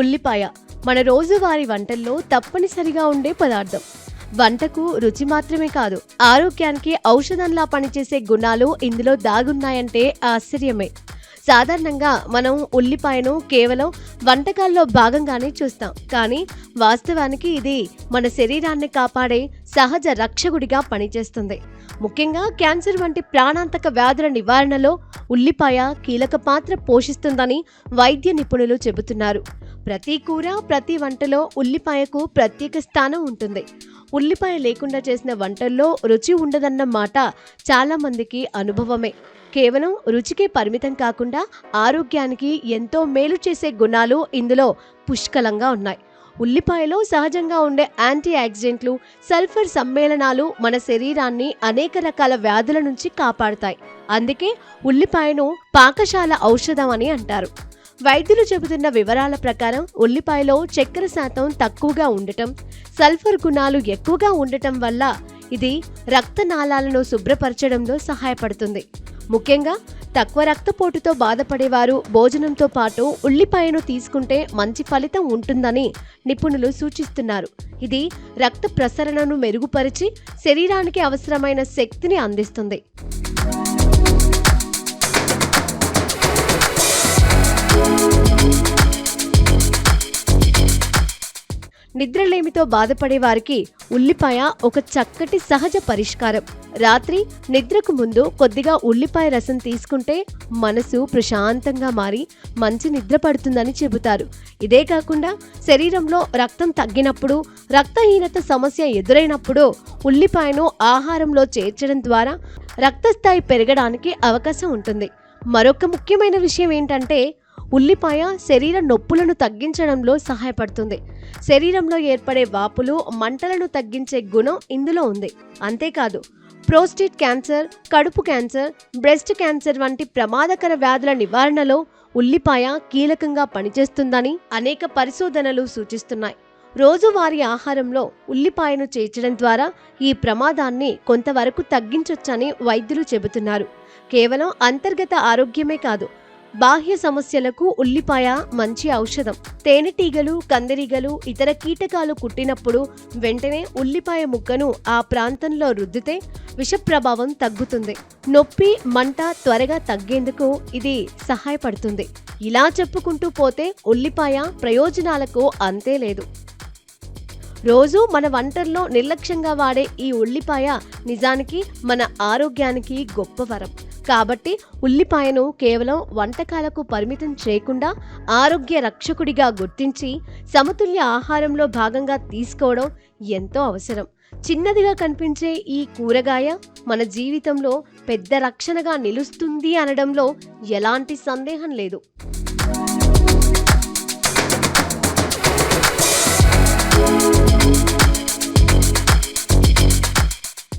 ఉల్లిపాయ మన రోజువారీ వంటల్లో తప్పనిసరిగా ఉండే పదార్థం. వంటకు రుచి మాత్రమే కాదు, ఆరోగ్యానికి ఔషధంలా పనిచేసే గుణాలు ఇందులో దాగున్నాయంటే ఆశ్చర్యమే. సాధారణంగా మనం ఉల్లిపాయను కేవలం వంటకాల్లో భాగంగానే చూస్తాం, కానీ వాస్తవానికి ఇది మన శరీరాన్ని కాపాడే సహజ రక్షకుడిగా పనిచేస్తుంది. ముఖ్యంగా క్యాన్సర్ వంటి ప్రాణాంతక వ్యాధుల నివారణలో ఉల్లిపాయ కీలక పాత్ర పోషిస్తుందని వైద్య నిపుణులు చెబుతున్నారు. ప్రతి కూర, ప్రతి వంటలో ఉల్లిపాయకు ప్రత్యేక స్థానం ఉంటుంది. ఉల్లిపాయ లేకుండా చేసిన వంటల్లో రుచి ఉండదన్న మాట చాలా మందికి అనుభవమే. కేవలం రుచికే పరిమితం కాకుండా ఆరోగ్యానికి ఎంతో మేలు చేసే గుణాలు ఇందులో పుష్కలంగా ఉన్నాయి. ఉల్లిపాయలో సహజంగా ఉండే యాంటీ ఆక్సిడెంట్లు, సల్ఫర్ సమ్మేళనాలు మన శరీరాన్ని అనేక రకాల వ్యాధుల నుంచి కాపాడుతాయి. అందుకే ఉల్లిపాయను పాకశాల ఔషధం అని అంటారు. వైద్యులు చెబుతున్న వివరాల ప్రకారం ఉల్లిపాయలో చక్కెర శాతం తక్కువగా ఉండటం, సల్ఫర్ గుణాలు ఎక్కువగా ఉండటం వల్ల ఇది రక్తనాళాలను శుభ్రపరచడంలో సహాయపడుతుంది. ముఖ్యంగా తక్కువ రక్తపోటుతో బాధపడేవారు భోజనంతో పాటు ఉల్లిపాయను తీసుకుంటే మంచి ఫలితం ఉంటుందని నిపుణులు సూచిస్తున్నారు. ఇది రక్త ప్రసరణను మెరుగుపరిచి శరీరానికి అవసరమైన శక్తిని అందిస్తుంది. నిద్రలేమితో బాధపడే వారికి ఉల్లిపాయ ఒక చక్కటి సహజ పరిష్కారం. రాత్రి నిద్రకు ముందు కొద్దిగా ఉల్లిపాయ రసం తీసుకుంటే మనసు ప్రశాంతంగా మారి మంచి నిద్ర పడుతుందని చెబుతారు. ఇదే కాకుండా శరీరంలో రక్తం తగ్గినప్పుడు, రక్తహీనత సమస్య ఎదురైనప్పుడు ఉల్లిపాయను ఆహారంలో చేర్చడం ద్వారా రక్తస్థాయి పెరగడానికి అవకాశం ఉంటుంది. మరొక ముఖ్యమైన విషయం ఏంటంటే ఉల్లిపాయ శరీర నొప్పులను తగ్గించడంలో సహాయపడుతుంది. శరీరంలో ఏర్పడే వాపులు, మంటలను తగ్గించే గుణం ఇందులో ఉంది. అంతేకాదు ప్రోస్టేట్ క్యాన్సర్, కడుపు క్యాన్సర్, బ్రెస్ట్ క్యాన్సర్ వంటి ప్రమాదకర వ్యాధుల నివారణలో ఉల్లిపాయ కీలకంగా పనిచేస్తుందని అనేక పరిశోధనలు సూచిస్తున్నాయి. రోజువారీ ఆహారంలో ఉల్లిపాయను చేర్చడం ద్వారా ఈ ప్రమాదాన్ని కొంతవరకు తగ్గించొచ్చని వైద్యులు చెబుతున్నారు. కేవలం అంతర్గత ఆరోగ్యమే కాదు, బాహ్య సమస్యలకు ఉల్లిపాయ మంచి ఔషధం. తేనెటీగలు, కందిరీగలు, ఇతర కీటకాలు కుట్టినప్పుడు వెంటనే ఉల్లిపాయ ముక్కను ఆ ప్రాంతంలో రుద్దితే విష ప్రభావం తగ్గుతుంది. నొప్పి, మంట త్వరగా తగ్గేందుకు ఇది సహాయపడుతుంది. ఇలా చెప్పుకుంటూ పోతే ఉల్లిపాయ ప్రయోజనాలకు అంతే లేదు. రోజు మన వంటల్లో నిర్లక్ష్యంగా వాడే ఈ ఉల్లిపాయ నిజానికి మన ఆరోగ్యానికి గొప్ప వరం. కాబట్టి ఉల్లిపాయను కేవలం వంటకాలకు పరిమితం చేయకుండా ఆరోగ్య రక్షకుడిగా గుర్తించి సమతుల్య ఆహారంలో భాగంగా తీసుకోవడం ఎంతో అవసరం. చిన్నదిగా కనిపించే ఈ కూరగాయ మన జీవితంలో పెద్ద రక్షణగా నిలుస్తుంది అనడంలో ఎలాంటి సందేహం లేదు.